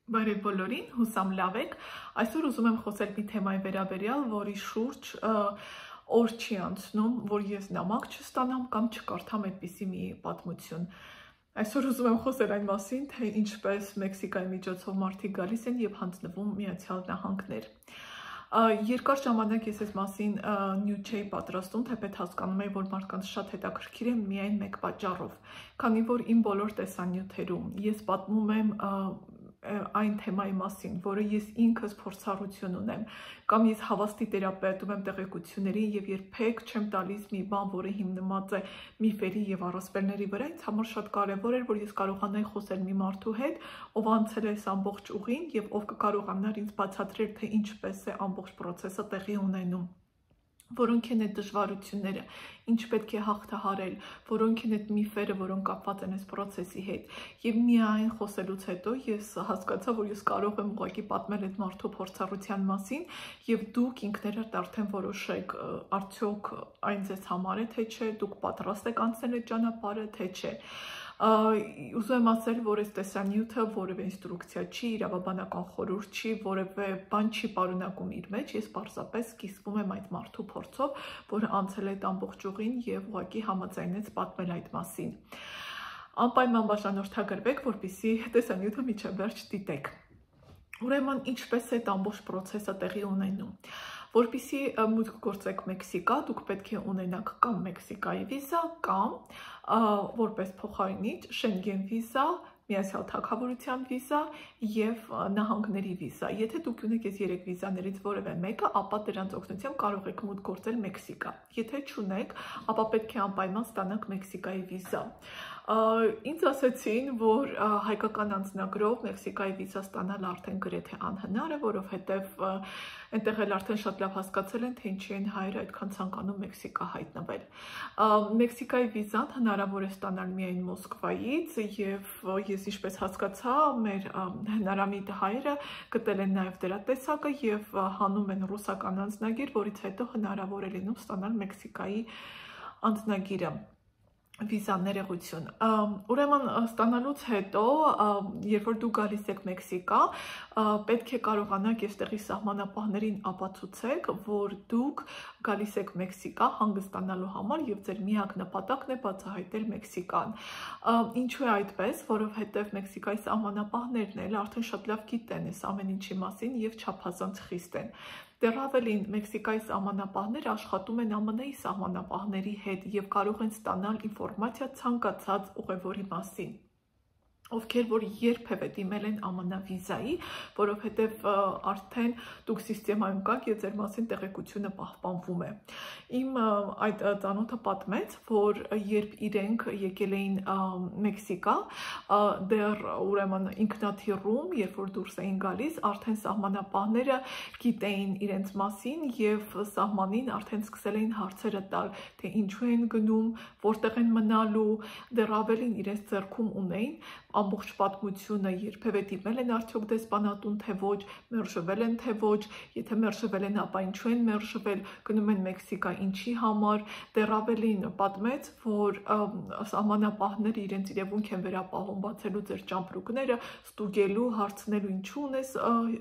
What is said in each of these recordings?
Բարև բոլորին, հուսամ լավ եք։ Այսօր ուզում եմ խոսել մի թեմայի վերաբերյալ, որի շուրջ օր չի անցնում, որ ես նամակ չստանամ կամ չկարդամ այդպիսի մի պատմություն։ Այսօր ուզում եմ խոսել այն մասին, թե ինչպես Մեքսիկայի միջոցով մարդիկ գալիս են եւ հանձնվում Միացյալ Նահանգներ։ Երկար ժամանակ ես այս մասին նյութ չէի պատրաստում, թեպետ հասկանում եի, որ մարդկանց շատ հետաքրքիր է միայն մեկ պատճառով, քանի որ իմ բոլոր տեսանյութերում ես պատմում եմ այն թեմայի մասին, որը ես ինքս փորձառություն ունեմ, կամ ես հավաստի տերապետում եմ տեղեկությունների եւ երբեք չեմ տալիս մի բան, որը հիմնված է միֆերի եւ առասպելների վրա, ինձ համար շատ կարեւոր էր, որ ես կարողանայի խոսել մի մարդու հետ, ով անցել է այս ամբողջ ուղին եւ ով կկարողանար ինձ բացատրել, թե ինչպես է ամբողջ process-ը տեղի ունենում, որոնք են այդ դժվարությունները, ինչ պետք է հաղթահարել, որոնք են այդ միֆերը, որոնք կապված են այս process-ի հետ։ Եվ միայն խոսելուց հետո ես հասկացա, որ ես կարող եմ ուղղակի պատմել այդ մարդու փորձառության մասին, եւ դուք ինքներդ արդեն որոշեք, արդյոք այն ձեզ համար է, թե չէ, դուք պատրաստ եք անցնել այդ ճանապարհը, թե չէ։ Ուզում եմ ասել, որ այս տեսանյութը որևէ ինստրուկցիա չի, իրավաբանական խորհուրդ չի, որևէ բան չի պարունակում իր մեջ, ես պարզապես կիսվում եմ այդ մարդու փորձով, որը անցել է այդ ամբողջ ուղին եւ ուղղակի համաձայնեց պատմել այդ մասին։ Անպայման բաժանորդագրվեք, որպեսզի տեսանյութը միջև վերջ դիտեք։ Ուրեմն ինչպես է այդ ամբողջ process-ը տեղի ունենում։ Որպեսզի մուտք գործեք Մեքսիկա, դուք պետք է ունենաք կամ Մեքսիկայի վիզա, կամ որպես փոխարինիչ Շենգեն վիզա, Միացյալ Թագավորության վիզա եւ նահանգների վիզա։ Եթե դուք ունեք այս 3 վիզաներից որևէ մեկը, ապա դրանց օգնությամբ կարող եք մուտք գործել Մեքսիկա։ Եթե չունեք, ապա պետք է անպայման ստանաք Մեքսիկայի վիզա։ Ինձ ասացին, որ հայկական անձնագրով Մեքսիկայի վիզա ստանալ արդեն գրեթե անհնար է, որովհետև այնտեղ էլ արդեն շատ լավ հասկացել են, թե ինչի են հայերը այդքան ցանկանում Մեքսիկա հայտնվել։ Մեքսիկայի վիզան հնարավոր է ստանալ միայն Մոսկվայից, եւ ես ինչպես հասկացա, մեր հնարամիտ հայերը գտել են նաեւ դրա տեսակը եւ հանում են ռուսական անձնագիր, որից հետո հնարավոր է լինում ստանալ Մեքսիկայի անձնագիրը։ Վիզա ներողություն։ Ուրեմն ստանալուց հետո, երբ որ դուք գալիս եք Մեքսիկա, պետք է կարողանաք այստեղի սահմանապահներին ապացուցեք, որ դուք գալիս եք Մեքսիկա հանգստանալու համար եւ ձեր միակ նպատակն է բացահայտել Մեքսիկան։ Ինչու է այդպես, որովհետեւ Մեքսիկայի սահմանապահներն էլ արդեն շատ լավ գիտեն այս ամեն ինչի մասին եւ չափազանց խիստ են։ Դեռ ավելին, Մեքսիկայի սահմանապահները աշխատում են ԱՄՆ-ի սահմանապահների հետ եւ կարող են ստանալ ինֆորմացիա ցանկացած ուղևորի մասին, ովքեր որ երբևէ դիմել են ԱՄՆ վիզայի, որովհետև արդեն դուք սիստեմայում կաք եւ ձեր մասին տեղեկությունը պահպանվում է։ Իմ այդ ծանոթը պատմեց, որ երբ իրենք եկել էին Մեքսիկա, դեռ ուրեմն ինքնաթիռում, երբ որ դուրս էին գալիս, արդեն սահմանապահները գիտեին իրենց մասին եւ սահմանին արդեն սկսել էին հարցերը տալ, թե ինչու են գնում, որտեղ են մնալու, դեռ ավելին իրենց ձեռքում ունեին ամբողջ պատմությունը, երբևէ դիմել են արդյոք դեսպանատուն, թե ոչ, մերժվել են, թե ոչ, եթե մերժվել են, ապա ինչու են մերժվել, գնում են Մեքսիկա ինչի համար, դեռ ավելին պատմեց, որ սահմանապահները իրենց իրավունք են վերապահում բացելու ձեր ճամպրուկները, ստուգելու, հարցնելու ինչու ունես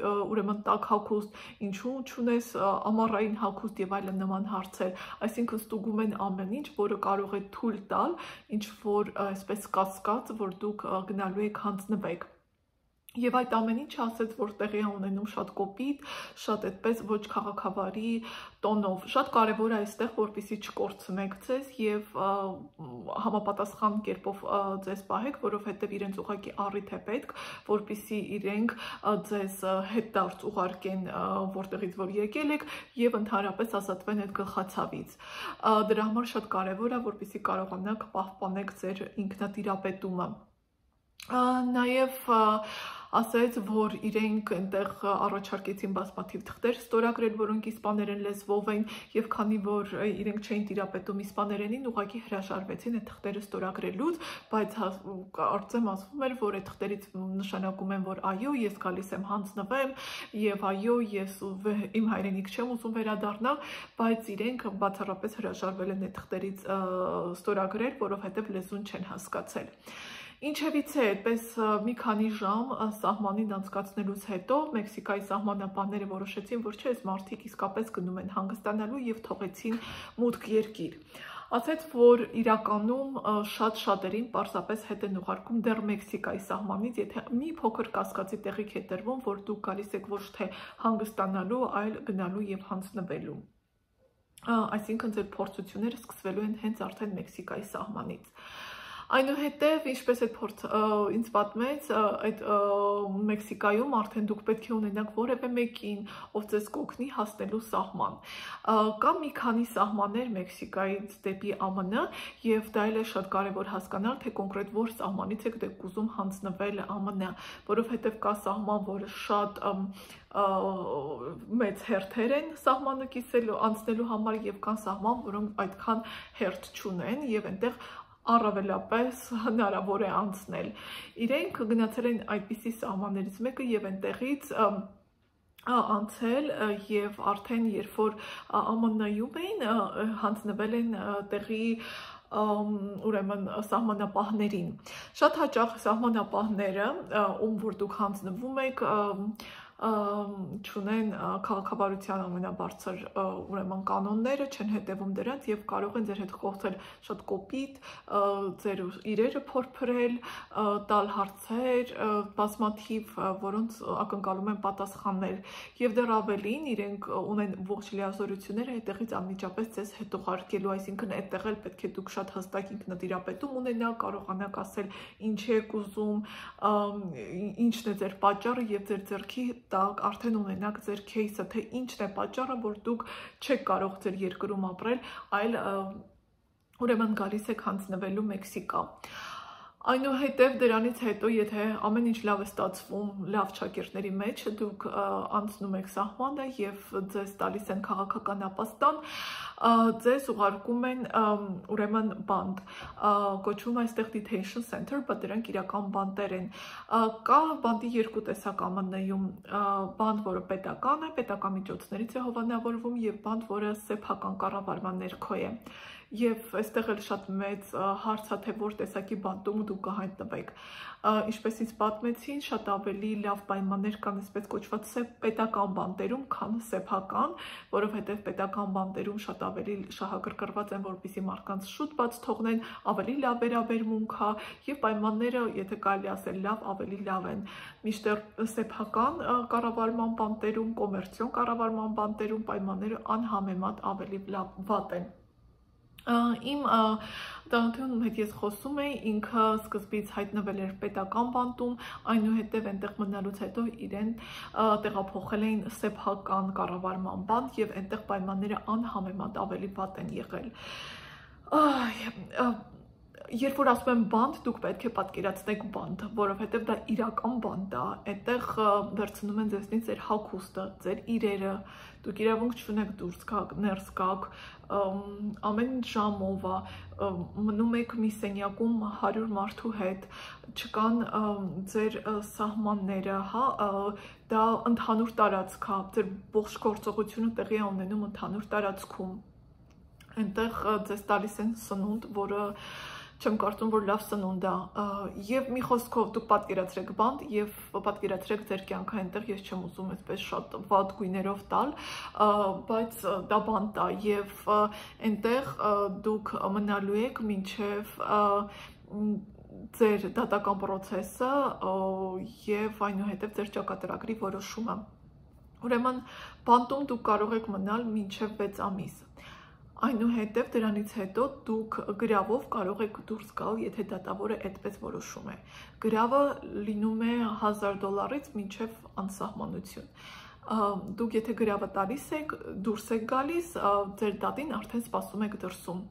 ուրեմն տաք հագուստ, ինչու չունես ամառային հագուստ եւ այլն նման հարցեր, այսինքն ստուգում են ամեն ինչ, որը կարող է թույլ տալ ինչ որ այսպես կասկած, որ դուք գնալու եք հանձնվեք։ Եվ այդ ամեն ինչը ասեց, որ տեղի է ունենում շատ կոպիտ, շատ այդպես ոչ քաղաքավարի տոնով։ Շատ կարևոր է այստեղ, որպեսզի չկորցնեք ձեզ եւ համապատասխան կերպով ձեզ պահեք, որովհետեւ իրենց ուղղակի առիթ է պետք, որպեսզի իրենք ձեզ հետդարձ ուղարկեն, որտեղից որ եկել եք եւ ընդհանրապես ազատվեն այդ գլխացավից։ Դրա համար շատ կարևոր է, որպեսզի կարողանաք պահպանեք ձեր ինքնատիրապետումը։ Նաեւ ասեց, որ իրենք այնտեղ առաջարկեցին բազմաթիվ թղթեր ստորագրել, որոնք իսպաներեն լեզվով են, եւ քանի որ իրենք չէին տիրապետում իսպաներենին, ուղղակի հրաժարվեցին այդ թղթերը ստորագրելուց, բայց կարծեմ ասվում էր, որ այդ թղթերից նշանակում են, որ այո, ես գալիս եմ հանձնվեմ, եւ այո, ես իմ հայրենիք չեմ ուզում վերադառնալ, բայց իրենք բացառապես հրաժարվել են այդ թղթերից ստորագրել, որովհետեւ լեզուն չեն հասկացել։ Ինչևից է, այդպես մի քանի ժամ սահմանին անցկացնելուց հետո Մեքսիկայի սահմանապահները որոշեցին, որ չէ, այս մարդիկ իսկապես գնում են հանգստանալու եւ թողեցին մուտք երկիր։ Ասաց, որ իրականում շատ շատերին պարզապես հետ են ուղարկում դեռ Մեքսիկայի սահմանից, եթե մի փոքր կասկածի տեղիք է տրվում, որ դուք գալիս եք ոչ թե հանգստանալու, այլ գնալու եւ հանձնվելու։ Այսինքն ձեր փորձությունները սկսվելու են հենց արդեն Մեքսիկայի սահմանից։ Այնուհետև, ինչպես ինձ պատմեց, այդ Մեքսիկայում արդեն դուք պետք է ունենաք որևէ մեկին, ով ձեզ կօգնի հասնելու սահման։ Կա մի քանի սահմաններ Մեքսիկայից դեպի ԱՄՆ, եւ դա էլ է շատ կարևոր հասկանալ, թե կոնկրետ որ սահմանից եք դուք ուզում հանձնվել ԱՄՆ, որովհետեւ կա սահման, որը շատ մեծ հերթեր են սահմանը անցնելու համար եւ կան սահման, որոնք այդքան հերթ չունեն եւ այնտեղ առավելապես հնարավոր է անցնել։ Իրենք գնացել են այդպիսի սահմաններից մեկը եւ այնտեղից անցել եւ արդեն երբ որ ԱՄՆ-ում էին հանձնվել են տեղի ուրեմն սահմանապահներին։ Շատ հաճախ սահմանապահները, ում որ դուք հանձնվում եք, չունեն քաղաքավարության ամենաբարձր ուրեմն կանոնները, չեն հետևում դրանց եւ կարող են ձեր հետ խոցել շատ կոպիտ, ձեր իրերը փորփրել, տալ հարցեր, բազմաթիվ, որոնց ակնկալում են պատասխաններ եւ դեռ ավելին իրենք ունեն ողջ լիազորությունները այդտեղից անմիջապես ձեզ հետ ուղարկելու, այսինքն այդտեղ էլ պետք է դուք շատ հստակ ինքնատիրապետում ունենաք, կարողանաք ասել ինչ եք ուզում, ինչն է ձեր պատճառը եւ ձեր ձեռքի տակ արդեն ունենաք ձեր кейսը, թե ինչն է պատճառը, որ դուք չեք կարող ձեր երկրում ապրել, այլ ուրեմն գալիս եք հանձնվելու Մեքսիկա։ Այնուհետև դրանից հետո, եթե ամեն ինչ լավ է ստացվում, լավ ճակերտների մեջ, դուք անցնում եք սահմանը եւ ձեզ տալիս են քաղաքական ապաստան, ձեզ ուղարկում են ուրեմն բանդ, կոչվում է այստեղ detention center, բայց դրանք իրական բանտեր են։ Կա բանդի երկու տեսակ ԱՄՆ-ում, բանդ, որը պետական է, պետական միջոցներից է հովանավորվում եւ բանդ, որը սեփական կառավարման ներքո է։ Եվ այստեղ էլ շատ մեծ հարց է, թե որ տեսակի բանտում դուք կհայտնվեք։ Ինչպես ինձ պատմեցին, շատ ավելի լավ պայմաններ կան այսպես կոչված պետական բանտերում, քան սեփական, որովհետև պետական բանտերում շատ ավելի շահագրգռված են, որպեսզի մարդկանց շուտ բաց թողնեն, ավելի լավ վերաբերմունք կա եւ պայմանները, եթե կարելի ասել լավ, ավելի լավ են։ Մինչդեռ սեփական կառավարման բանտերում, կոմերցիոն կառավարման բանտերում պայմանները անհամեմատ ավելի վատ են։ Իմ տանոթությունում հետ ես խոսում էի, ինքը սկզբից հայտնվել էր պետական բանտում, այնուհետև այնտեղ մնալուց հետո իրեն տեղափոխել էին սեփական կառավարման բանտ եւ այնտեղ պայմանները անհամեմատ ավելի վատ են եղել։ Երբ որ ասում եմ բանտ, դուք պետք է պատկերացնեք բանտ, որովհետև դա իրական բանտ է, այդտեղ վերցնում են ձեզնից ձեր հագուստը, ձեր իրերը, դուք իրավունք չունեք դուրս գաք, ներս գաք, ամեն ժամով է, մնում եք մի սենյակում 100 մարդու հետ, չկան ձեր սահմանները, դա ընդհանուր տարածք է, ձեր ողջ գործողությունը տեղի է ունենում ընդհանուր տարածքում, այնտեղ ձեզ տալիս են սնունդ, որը չեմ կարծում, որ լավ սնունդ է, եւ մի խոսքով դուք պատկերացրեք բանտ եւ պատկերացրեք ձեր կյանքը այնտեղ, ես չեմ ուզում այսպես շատ վատ գույներով տալ, բայց դա բանտ է եւ այնտեղ դուք մնալու եք մինչեւ ձեր դատական process-ը եւ այնուհետեւ ձեր ճակատագրի որոշումը։ Ուրեմն բանտում դուք կարող եք մնալ մինչեւ 6 ամիս։ Այնուհետև դրանից հետո դուք գրավով կարող եք դուրս գալ, եթե դատավորը այդպես որոշում է։ Գրավը լինում է $1000-ից մինչև անսահմանություն։ Դուք եթե գրավը տալիս եք, դուրս եք գալիս, ձեր դատին արդեն սպասում եք դրսում։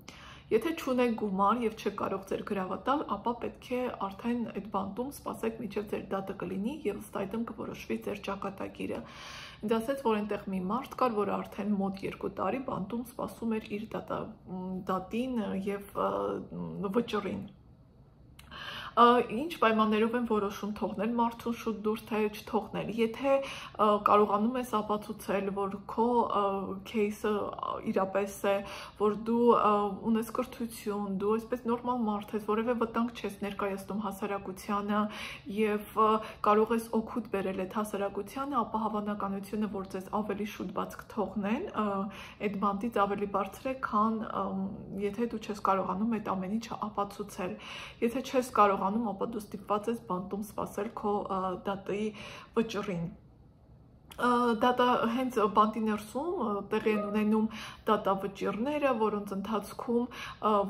Եթե չունեք գումար եւ չեք կարող ձեր գրավը տալ, ապա պետք է արդեն այդ բանտում սպասեք մինչև ձեր դատը կլինի եւ ըստ այդմ կորոշվի ձեր ճակատագիրը։ Ինձ ասաց, որ այնտեղ մի մարդ կար, որը արդեն մոտ 2 տարի բանտում սպասում էր իր դատին եւ վճռին։ Ինչ պայմաններով են որոշում թողնել մարդուն շուտ դուրս, թե չթողնել։ Եթե կարողանում ես ապացուցել, որ քո кейսը իրապես է, որ դու ունես կրթություն, դու այսպես նորմալ մարդ ես, որևէ վտանգ չես ներկայացնում հասարակությանը եւ կարող ես օգուտ բերել այդ հասարակությանը, ապա հավանականությունը, որ ձեզ ավելի շուտ բաց կթողնեն, այդ բանտից ավելի բարձր է, քան եթե դու չես կարողանում այդ ամեն ինչը ապացուցել։ Եթե չես կարողանում, ապա դու ստիպված ես բանտում սպասել քո դատայի վճռին։ Դատա հենց բանտի ներսում տեղի են ունենում դատավճիռները, որոնց ընթացքում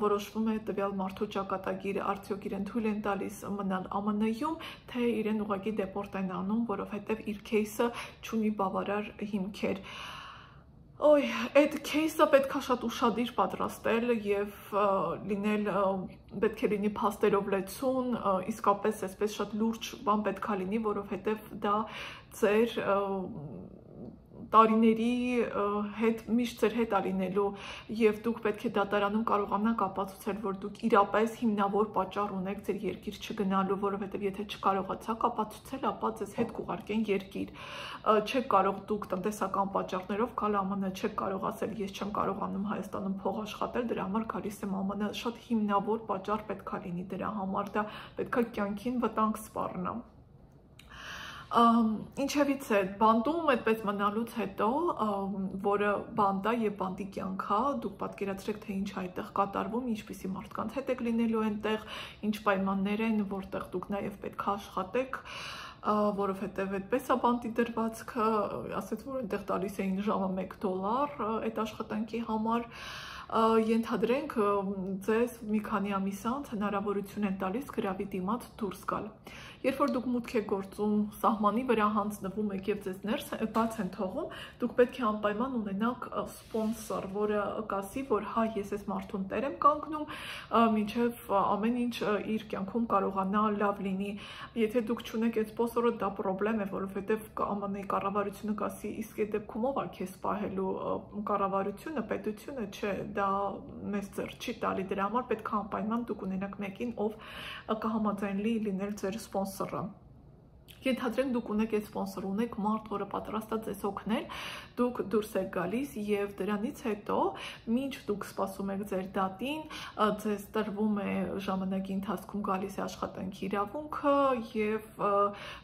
որոշվում է տվյալ մարդու ճակատագիրը, արդյոք իրեն թույլ են տալիս մնալ ԱՄՆ-ում, թե իրեն ուղղակի դեպորտ են անում, որովհետև իր кейսը չունի բավարար հիմքեր։ Այդ кейսը պետք է շատ ուշադիր պատրաստել եւ լինել պետք է լինի փաստերով լեցուն, իսկապես այսպես շատ լուրջ բան պետք է լինի, որովհետեւ դա ձեր տարիների հետ միշտ ձեր հետ ալինելու եւ դուք պետք է դատարանում կարողանաք ապացուցել, որ դուք իրապես հիմնավոր պատճառ ունեք ձեր երկիր չգնալու, որովհետեւ եթե չկարողացաք ապացուցել, ապա ձեզ հետ կուղարկեն երկիր։ Չեք կարող դուք տնտեսական պատճառներով գալ ԱՄՆ, չեք կարող ասել ես չեմ կարողանում Հայաստանում փող աշխատել, դրա համար գալիս եմ ԱՄՆ, շատ հիմնավոր պատճառ պետք է լինի դրա համար, դա պետք է կյանքին վտանգ սպառնա։ Ինչևից է բանտում այդպես մնալուց հետո, որը բանտ է եւ բանտի կյանք է, դուք պատկերացրեք, թե ինչ այդտեղ կատարվում, ինչպիսի մարդկանց հետ եք լինելու այնտեղ, ինչ պայմաններ են, որտեղ դուք նաեւ պետք է աշխատեք, որովհետև այդպես է բանտի դրվածքը, ասեց, որ այնտեղ տալիս էին ժամը $1 այդ աշխատանքի համար, ենթադրենք ձեզ մի քանի ամիս անց հնարավորություն են տալիս գրավի դիմաց դուրս գալ։ Երբ որ դուք մուտք եք գործում, սահմանի վրա հանձնվում եք եւ ձեզ ներս բաց են թողում, դուք պետք է անպայման ունենաք սպոնսոր, որը կասի, որ հա ես այս մարդուն տեր եմ կանգնում, մինչեւ ամեն ինչ իր կյանքում կարողանա լավ լինի։ Եթե դուք չունեք այդ սպոնսորը, դա խնդրեմ է, որովհետեւ ԱՄՆ-ի կառավարությունը կասի, իսկ այդ դեպքում ով է քեզ սպահելու, կառավարությունը, պետությունը, չէ, դա մեզ ձեռ չի տալի, դրա համար պետք է անպայման դուք ունենաք մեկին, ով կհամաձայնի լինել ձեր սպոնսորը։ Ենթադրենք դուք ունեք այդ սպոնսոր, ունեք մարդ, որը պատրաստ է ձեզ օգնել, դուք դուրս եք գալիս եւ դրանից հետո, մինչ դուք սպասում եք ձեր դատին, ձեզ տրվում է ժամանակի ընթացքում գալիս է աշխատանքի իրավունքը եւ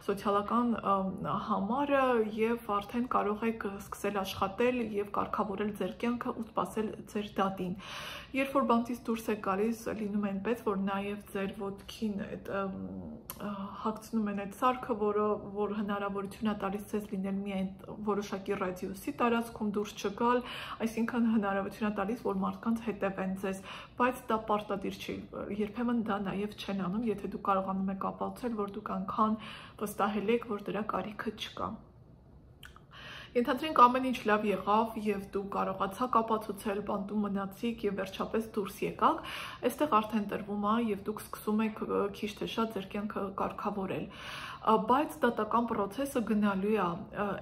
սոցիալական համարը եւ արդեն կարող եք սկսել աշխատել եւ կարգավորել ձեր կյանքը ու սպասել ձեր դատին։ Երբ որ բանտից դուրս եք գալիս, լինում է այնպես, որ նաեւ ձեր ոտքին այդ հագցնում են այդ սարքը, որ հնարավորություն է տալիս ձեզ լինել միայն որոշակի ռադիուսի տարածքում դուրս չգալ, այսինքն հնարավորություն է տալիս, որ մարդկանց հետևեն ձեզ, բայց դա պարտադիր չի, երբեմն դա նաև չեն անում, եթե դուք կարողանում եք ապացուցել, որ դուք անգամ վստահել եք, որ դրա կարիքը չկա։ Ենթադրենք ամեն ինչ լավ եղավ եւ դու կարողացաք ապացուցել, բանտում մնացիք եւ վերջապես դուրս եկաք, այստեղ արդեն տրվում է եւ դուք սկսում եք քիչ թե շատ ձեր կյանքը կարգավորել։ Բայց դատական process-ը գնալու է,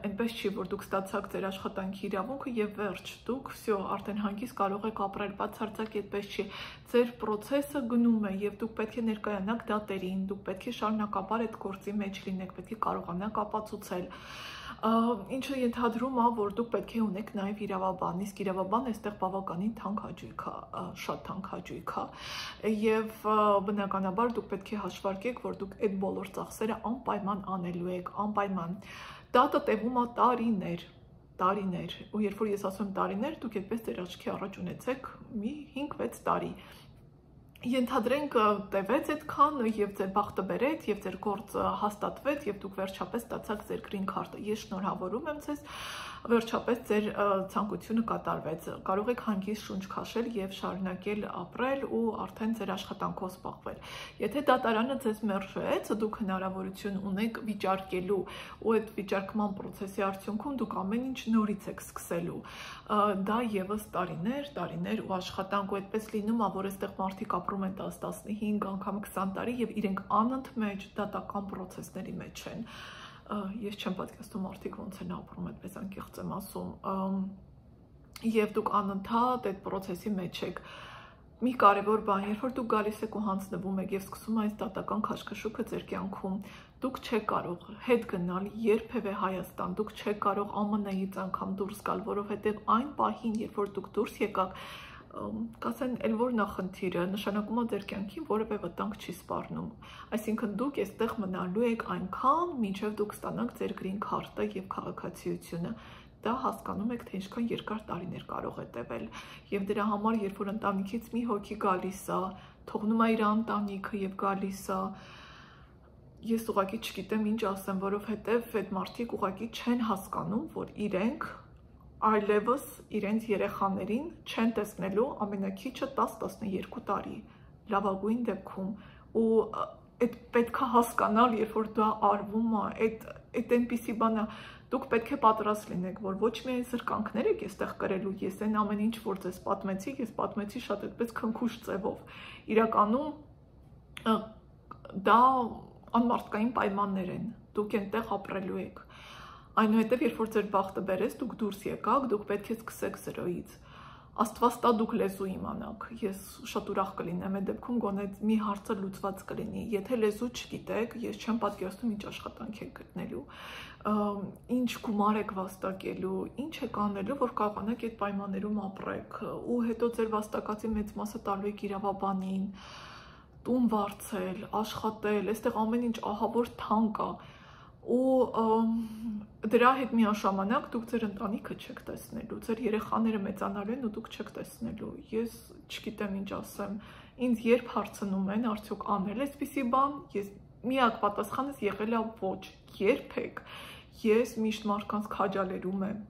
այնպես չի, որ դուք ստացաք ձեր աշխատանքի իրավունքը եւ վերջ, դուք всё արդեն հանգիստ կարող եք ապրել, բացարձակ այդպես չի։ Ձեր process-ը գնում է եւ դուք պետք է ներկայանաք դատերին, դուք պետք է շարունակաբար այդ գործի մեջ լինեք, պետք է կարողանաք ապացուցել։ Ինչը ենթադրում է, որ դուք պետք է ունեք նաև իրավաբան, իսկ իրավաբանը այստեղ բավականին թանկ հաճույք է, շատ թանկ հաճույք է, եւ բնականաբար դուք պետք է հաշվարկեք, որ դուք այդ բոլոր ծախսերը անպայման անելու եք, անպայման։ Դատը տևում է տարիներ, ու երբ որ ես ասում եմ տարիներ, դուք այդպես ձեր աչքի առաջ ունեցեք մի 5-6 տարի։ Ենթադրենք տևեց այդքան եւ ձեր բախտը բերեց եւ ձեր գործը հաստատվեց եւ դուք վերջապես ստացաք ձեր green card-ը։ Ես շնորհավորում եմ ձեզ, վերջապես ձեր ցանկությունը կատարվեց։ Կարող եք հանգիստ շունչ քաշել եւ շարունակել ապրել ու արդեն ձեր աշխատանքով զբաղվել։ Եթե դատարանը ձեզ մերժեց, դուք հնարավորություն ունեք վիճարկելու ու այդ վիճարկման process-ի արդյունքում դուք ամեն ինչ նորից եք սկսելու։ Դա եւս տարիներ ու աշխատանք ու այդպես լինում է, որ այստեղ մարդիկ ապրում են 10-15 անգամ 20 տարի եւ իրենք անընդմեջ դատական process-ների մեջ են։ Ես չեմ պատկերացնում մարդիկ ոնց են ապրում, այդպես անկեղծ եմ ասում։ Եվ դուք անընդհատ այդ process-ի մեջ եք։ մի կարևոր բան, երբ որ դուք գալիս եք ու հանձնվում եք եւ սկսում այս դատական քաշքշուկը ձեր կյանքում, դուք չեք կարող հետ գնալ երբևէ Հայաստան, դուք չեք կարող ԱՄՆ-ից անգամ դուրս գալ, որովհետեւ այն պահին, երբ որ դուք դուրս եկաք, կասեն, էլ որ նախնդիրը նշանակում է ձեր կյանքին որևէ վտանգ չի սպառնում, այսինքն դուք այստեղ մնալու եք այնքան, մինչև դուք ստանաք ձեր գրին քարտը եւ քաղաքացիությունը, դա հասկանում եք, թե ինչքան երկար տարիներ կարող է տևել, եւ դրա համար, երբ որ ընտանիքից մի հոգի գալիս է, թողնում է իր ընտանիքը եւ գալիս է, ես ուղղակի չգիտեմ ինչ ասեմ, որովհետեւ այդ մարդիկ ուղղակի չեն հասկանում, որ իրենք այլևս իրենց երեխաներին չեն տեսնելու ամենակիչը 10-12 տարի, լավագույն դեպքում, ու այդ պետք է հասկանալ, երբ որ դա արվում է, այդ այնպիսի բան է, դուք պետք է պատրաստ լինեք, որ ոչ միայն զրկանքներ եք այստեղ կրելու, ես այն ամեն ինչ, որ ձեզ պատմեցի, ես պատմեցի շատ այդպես քնքուշ ձևով, իրականում դա անմարդկային պայմաններ են, դուք այնտեղ ապրելու եք, այնուհետև, երբ որ ձեր բախտը բերես, դուք դուրս եկաք, դուք պետք է սկսեք զրոյից, Աստված տա դուք լեզու իմանաք, ես շատ ուրախ կլինեմ, այդ դեպքում գոնե մի հարցը լուծված կլինի, եթե լեզու չգիտեք, ես չեմ պատկերացնում ինչ աշխատանք եք գտնելու, ինչ գումար եք վաստակելու, ինչ եք անելու, որ կարողանաք այդ պայմաններում ապրեք, ու հետո ձեր վաստակածի մեծ մասը տալու եք իրավաբանին, տուն վարձել, աշխատել, այստեղ ամեն ինչ ահավոր թանկ է, ու դրա հետ միաժամանակ դուք ձեր ընտանիքը չեք տեսնելու, ձեր երեխաները մեծանալու են ու դուք չեք տեսնելու, ես չգիտեմ ինչ ասեմ, ինձ երբ հարցնում են, արդյոք անել այսպիսի բան, ես միակ պատասխանս եղել է ոչ, երբեք, ես միշտ մարդկանց քաջալերում եմ,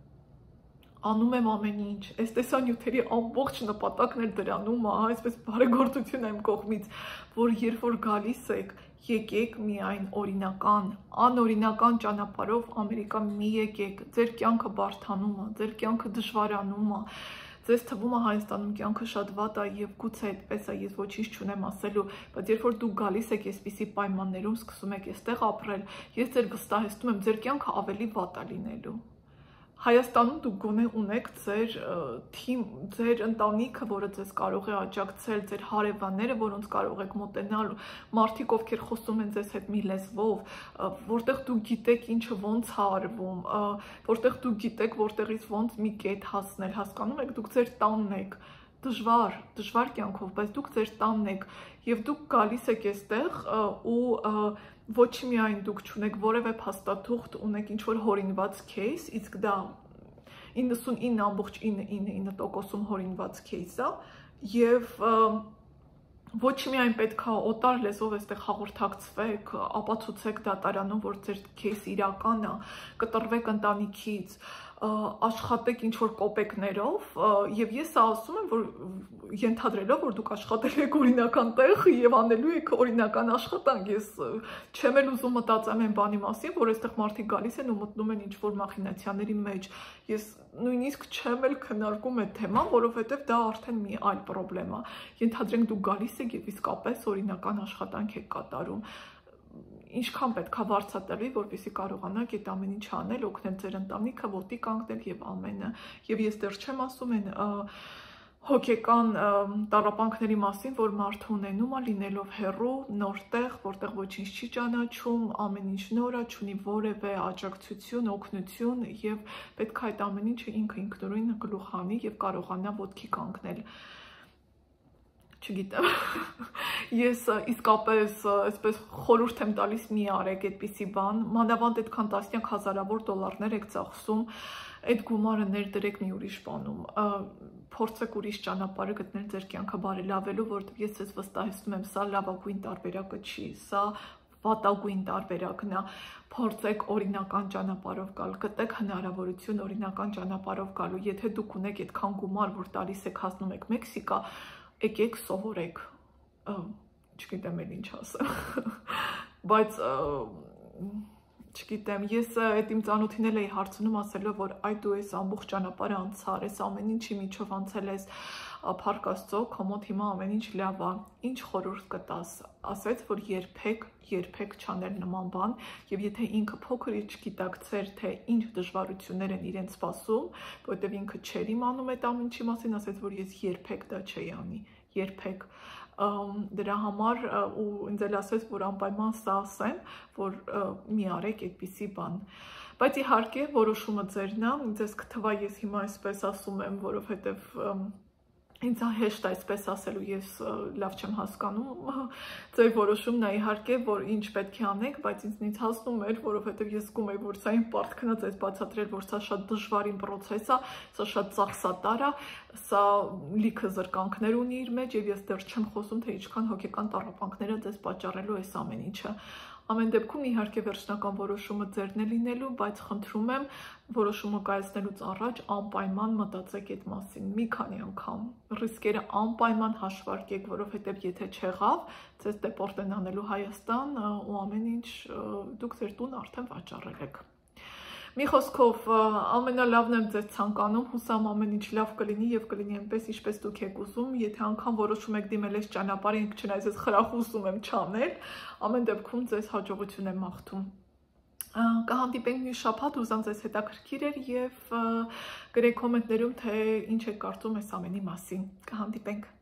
անում եմ ամեն ինչ, այս տեսանյութերի ամբողջ նպատակն էլ դրանում է, այսպես բարեգործություն եմ կողմից, որ երբ որ գալիս եք, եկեք միայն օրինական, անօրինական ճանապարհով Ամերիկա մի եկեք, ձեր կյանքը բարդանում է, ձեր կյանքը դժվարանում է, ձեզ թվում է Հայաստանում կյանքը շատ վատ է եւ գուցե այդպես է, ես ոչինչ չունեմ ասելու, բայց երբ որ դուք գալիս եք այսպիսի պայմաններում, սկսում եք այստեղ ապրել, ես ձեր վստահեցնում եմ, ձեր կյանքը ավելի վատ է լինելու։ Հայաստանում դուք գոնե ունեք ձեր թիմ, ձեր ընտանիքը, որը ձեզ կարող է աջակցել, ձեր հարևանները, որոնց կարող եք մոտենալ, մարդիկ, ովքեր խոսում են ձեզ հետ մի լեզվով, որտեղ դուք գիտեք ինչը ոնց է արվում, որտեղ դուք գիտեք որտեղից ոնց մի կետ հասնել, հասկանում եք, դուք ձեր տանն եք, դժվար կյանքով, բայց դուք ձեր տանն եք եւ դուք գալիս եք այստեղ ու ոչ միայն դուք չունեք որևէ փաստաթուղթ, ունեք ինչ-որ հորինված case, իսկ դա 99.999% հորինված case է, եւ ոչ միայն պետք է օտար լեզվով այստեղ հաղորդակցվեք, ապացուցեք դատարանում, որ ձեր case իրական է, կտրվեք ընտանիքից, աշխատեք ինչ-որ կոպեկներով, եւ ես ասում եմ, որ ենթադրելով, որ դուք աշխատել եք օրինական տեղ եւ անելու եք օրինական աշխատանք, ես չեմ էլ ուզում մտածեմ այն բանի մասին, որ այստեղ մարդիկ գալիս են ու մտնում են ինչ-որ մախինացիաների մեջ, ես նույնիսկ չեմ էլ քննարկում այդ թեման, որովհետեւ դա արդեն մի այլ խնդրեմ է, ենթադրենք դուք գալիս եք եւ իսկապես օրինական աշխատանք եք կատարում, ինչքան պետք է վարձատրվի, որպեսզի կարողանաք այդ ամեն ինչը անել, օգնել ձեր ընտանիքը, ոտի կանգնել եւ ամենը։ Եվ ես դեռ չեմ ասում այն հոգեկան տառապանքների մասին, որ մարդը ունենում է լինելով հեռու, նոր տեղ, որտեղ ոչինչ չի ճանաչում, ամեն ինչ նոր է, չունի որևէ աջակցություն, օգնություն եւ պետք է այդ ամեն ինչը ինքը ինքնուրույն գլուխ հանի եւ կարողանա ոտքի կանգնել։ Չգիտեմ, ես իսկապես այսպես խորհուրդ եմ տալիս մի արեք այդպիսի բան, մանավանդ այդքան տասնյակ հազարավոր դոլարներ եք ծախսում, այդ գումարը ներդրեք մի ուրիշ բանում, փորձեք ուրիշ ճանապարհը գտնել ձեր կյանքը բարելավելու, որովհետև ես ձեզ վստահեցնում եմ, սա լավագույն տարբերակը չի, սա վատագույն տարբերակն է, փորձեք օրինական ճանապարհով գալ, գտեք հնարավորություն օրինական ճանապարհով գալու, եթե դուք ունեք այդքան գումար, որ տալիս եք հասնում եք Մեքսիկա, եկեք սովորեք, չգիտեմ էլ ինչ ասեմ, բայց չգիտեմ, ես այդ իմ ծանոթին էլ էի հարցնում ասելով, որ այ դու ես ամբողջ ճանապարհը անցար, ես ամեն ինչի միջով անցել ես, փառք Աստծո, քո մոտ հիմա ամեն ինչ լավ է, ինչ խորհուրդ կտաս, ասեց, որ երբեք չանել նման բան, եւ եթե ինքը փոքր-ինչ գիտակցեր, թե ինչ դժվարություններ են իրեն սպասում, որովհետեւ ինքը չէր իմանում այդ ամեն ինչի մասին, ասեց, որ ես երբեք դա չէի անի, երբեք դրա համար ու ինձ էլ ասեց, որ անպայման սա ասեմ, որ մի արեք այդպիսի բան։ Բայց իհարկե որոշումը ձերն է, ինձ կթվա ես հիմա այսպես ասում եմ, որովհետև ինձ հեշտ այսպես ասելու, ես լավ չեմ հասկանում ձեր որոշումն է իհարկե, որ ինչ պետք է անեք, բայց ինձ հասնում էր, որովհետև ես զգում եի, որ սա իմ պարտքն է ձեզ բացատրել, որ սա շատ դժվարին պրոցես է, սա շատ ծախսատար է, սա լիքը զրկանքներ ունի իր մեջ, եւ ես դեռ չեմ խոսում, թե ինչքան հոգեկան տառապանքներ է ձեզ պատճառելու այս ամեն ինչը։ Ամեն դեպքում իհարկե վերջնական որոշումը ձերն է լինելու, բայց խնդրում եմ որոշումը կայացնելուց առաջ անպայման մտածեք այդ մասին մի քանի անգամ։ Ռիսկերը անպայման հաշվարկեք, որովհետև եթե չեղավ, ձեզ դեպորտ են անելու Հայաստան ու ամեն ինչ դուք ձեր տուն արդեն վաճառել եք։ Մի խոսքով ամենալավն եմ ձեզ ցանկանում, հուսամ ամեն ինչ լավ կլինի եւ կլինի այնպես, ինչպես դուք եք ուզում, եթե անգամ որոշում եք դիմել այս ճանապարհին, չնայած ես խրախուսում եմ չանել, ամեն դեպքում ձեզ հաջողություն եմ մաղթում։ Կհանդիպենք մի շաբաթ, ուզամ ձեզ հետաքրքիր էր եւ գրեք կոմենտներում, թե ինչ եք կարծում այս ամենի մասին։ Կհանդիպենք։